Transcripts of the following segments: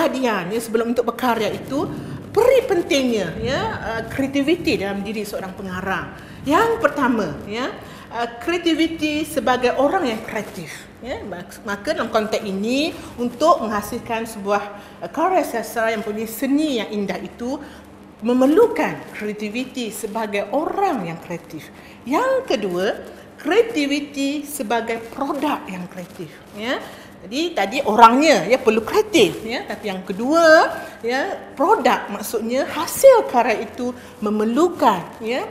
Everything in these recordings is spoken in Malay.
kepribadian ya sebelum untuk berkarya itu beri pentingnya ya kreativiti dalam diri seorang pengarang. Yang pertama ya kreativiti sebagai orang yang kreatif ya, maka dalam konteks ini untuk menghasilkan sebuah karya sastra yang punya seni yang indah itu memerlukan kreativiti sebagai orang yang kreatif. Yang kedua, kreativiti sebagai produk yang kreatif ya. Jadi tadi orangnya ya perlu kreatif ya, tapi yang kedua ya produk, maksudnya hasil karya itu memerlukan ya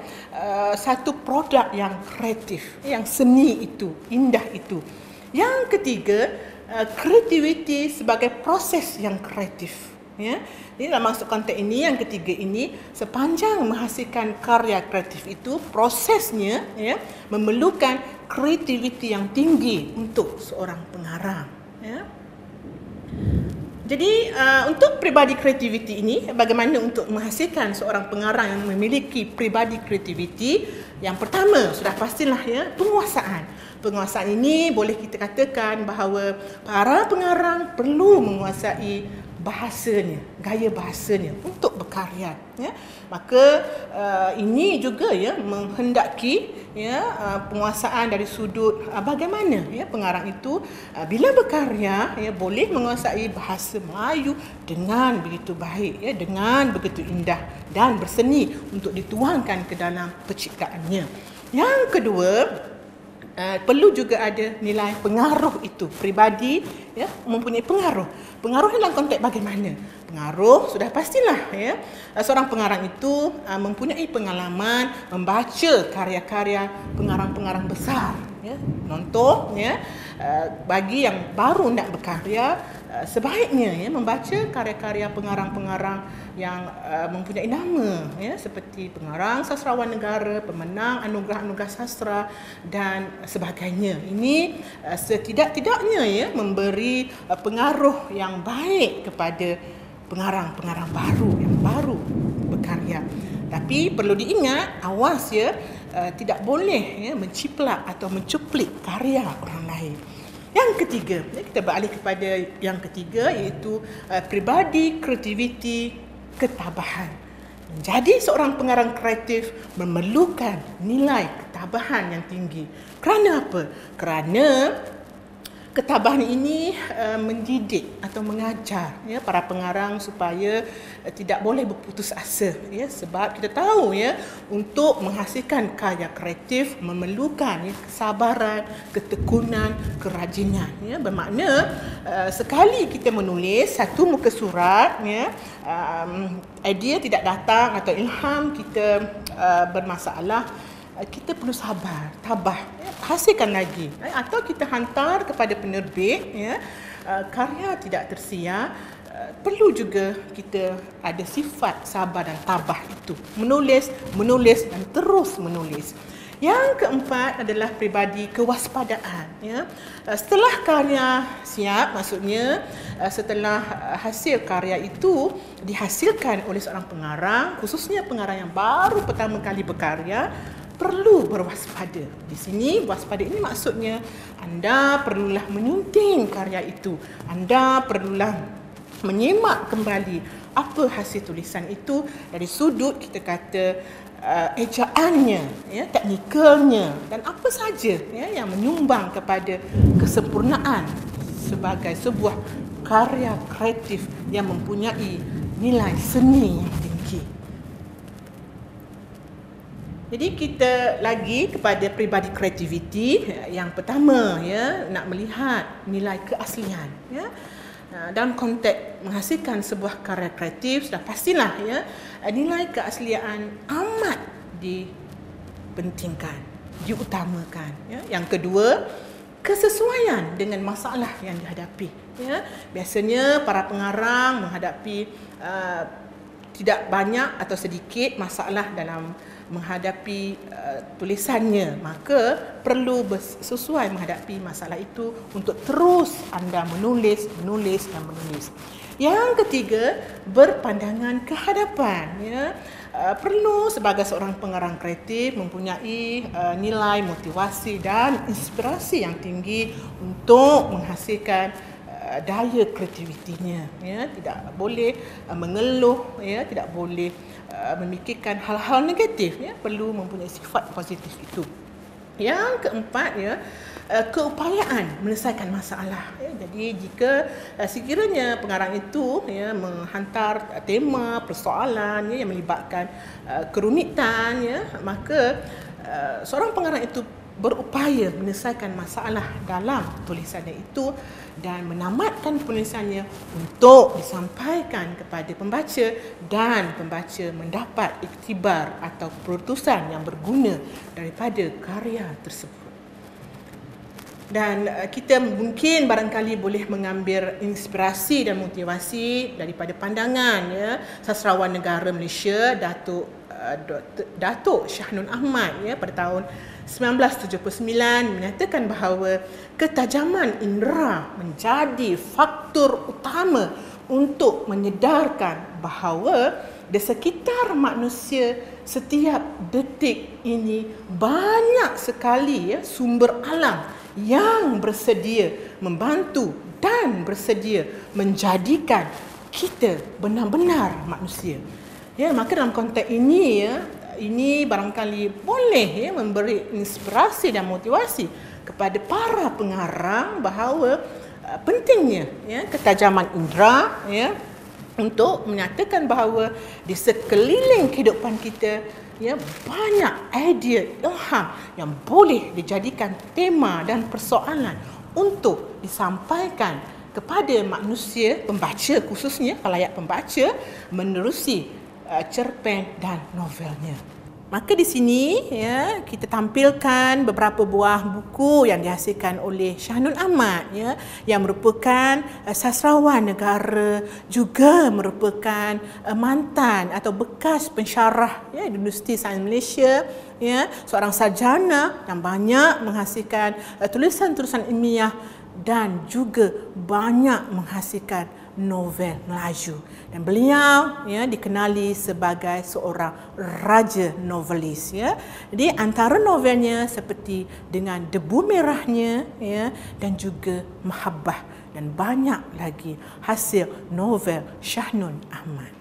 satu produk yang kreatif, yang seni itu, indah itu. Yang ketiga, kreativiti sebagai proses yang kreatif ya. Jadi dalam maksud konteks ini, yang ketiga ini, sepanjang menghasilkan karya kreatif itu prosesnya ya memerlukan kreativiti yang tinggi untuk seorang pengarang ya. Jadi untuk pribadi kreativiti ini, bagaimana untuk menghasilkan seorang pengarang yang memiliki pribadi kreativiti? Yang pertama, sudah pastilah ya, penguasaan. Penguasaan ini boleh kita katakan bahawa para pengarang perlu menguasai bahasanya, gaya bahasanya untuk berkarya ya. Maka ini juga ya menghendaki ya penguasaan dari sudut bagaimana ya pengarang itu bila berkarya ya boleh menguasai bahasa Melayu dengan begitu baik ya, dengan begitu indah dan berseni untuk dituangkan ke dalam penciptaannya. Yang kedua, perlu juga ada nilai pengaruh itu. Pribadi ya mempunyai pengaruh. Pengaruh dalam konteks bagaimana? Pengaruh sudah pastilah ya. Seorang pengarang itu mempunyai pengalaman membaca karya-karya pengarang-pengarang besar ya. Contoh ya, bagi yang baru nak berkarya, sebaiknya ya membaca karya-karya pengarang-pengarang yang mempunyai nama ya, seperti pengarang sastrawan negara, pemenang anugerah-anugerah sastra dan sebagainya. Ini setidak-tidaknya ya memberi pengaruh yang baik kepada pengarang-pengarang baru yang baru berkarya. Tapi perlu diingat, awas ya, tidak boleh ya menciplak atau mencuplik karya orang lain. Yang ketiga, kita beralih kepada yang ketiga, iaitu pribadi kreativiti ketabahan. Menjadi seorang pengarang kreatif memerlukan nilai ketabahan yang tinggi. Kerana apa? Kerana ketabahan ini mendidik atau mengajar ya para pengarang supaya tidak boleh berputus asa ya, sebab kita tahu ya untuk menghasilkan karya kreatif memerlukan ya, kesabaran, ketekunan, kerajinan ya. Bermakna sekali kita menulis satu muka surat ya, idea tidak datang atau ilham kita bermasalah, kita perlu sabar, tabah, ya, hasilkan lagi. Atau kita hantar kepada penerbit, ya, karya tidak tersiar, perlu juga kita ada sifat sabar dan tabah itu. Menulis dan terus menulis. Yang keempat adalah pribadi kewaspadaan. Ya. Setelah karya siap, maksudnya setelah hasil karya itu dihasilkan oleh seorang pengarang, khususnya pengarang yang baru pertama kali berkarya, perlu berwaspada. Di sini waspada ini maksudnya anda perlulah menyunting karya itu. Anda perlulah menyemak kembali apa hasil tulisan itu dari sudut kita kata ejaannya, ya, teknikalnya dan apa saja ya, yang menyumbang kepada kesempurnaan sebagai sebuah karya kreatif yang mempunyai nilai seni yang tinggi. Jadi kita lagi kepada pribadi kreativiti. Yang pertama ya, nak melihat nilai keaslian ya. Dalam konteks menghasilkan sebuah karya kreatif sudah pastilah ya nilai keaslian amat dipentingkan, diutamakan ya. Yang kedua, kesesuaian dengan masalah yang dihadapi ya. Biasanya para pengarang menghadapi tidak banyak atau sedikit masalah dalam menghadapi tulisannya, maka perlu sesuai menghadapi masalah itu untuk terus anda menulis. Yang ketiga, berpandangan ke hadapan ya. Perlu sebagai seorang pengarang kreatif mempunyai nilai motivasi dan inspirasi yang tinggi untuk menghasilkan daya kreativitinya, ya, tidak boleh mengeluh, ya, tidak boleh memikirkan hal-hal negatif, ya, perlu mempunyai sifat positif itu. Yang keempat, ya, keupayaan menyelesaikan masalah, ya. Jadi jika sekiranya pengarang itu, ya, menghantar tema persoalan, ya, yang melibatkan kerumitan, ya, maka seorang pengarang itu berupaya menyelesaikan masalah dalam tulisannya itu dan menamatkan penulisannya untuk disampaikan kepada pembaca dan pembaca mendapat iktibar atau keputusan yang berguna daripada karya tersebut. Dan kita mungkin barangkali boleh mengambil inspirasi dan motivasi daripada pandangan, ya, sastrawan negara Malaysia Datuk Shah Nun Ahmad, ya, pada tahun 1979 menyatakan bahawa ketajaman indera menjadi faktor utama untuk menyedarkan bahawa di sekitar manusia setiap detik ini banyak sekali, ya, sumber alam yang bersedia membantu dan bersedia menjadikan kita benar-benar manusia. Ya, maka dalam konteks ini, ya, ini barangkali boleh, ya, memberi inspirasi dan motivasi kepada para pengarang bahawa pentingnya, ya, ketajaman indera, ya, untuk menyatakan bahawa di sekeliling kehidupan kita, ya, banyak idea ilham yang boleh dijadikan tema dan persoalan untuk disampaikan kepada manusia, pembaca khususnya, khalayak pembaca, menerusi cerpen dan novelnya. Maka di sini, ya, kita tampilkan beberapa buah buku yang dihasilkan oleh Shah Nun Ahmad, ya, yang merupakan sastrawan negara, juga merupakan mantan atau bekas pensyarah, ya, Universiti Sains Malaysia, ya, seorang sarjana yang banyak menghasilkan tulisan-tulisan ilmiah dan juga banyak menghasilkan novel Melayu, dan beliau, ya, dikenali sebagai seorang raja novelis, ya. Jadi antara novelnya seperti Dengan Debu Merahnya, ya, dan juga Mahabbah, dan banyak lagi hasil novel Shah Nun Ahmad.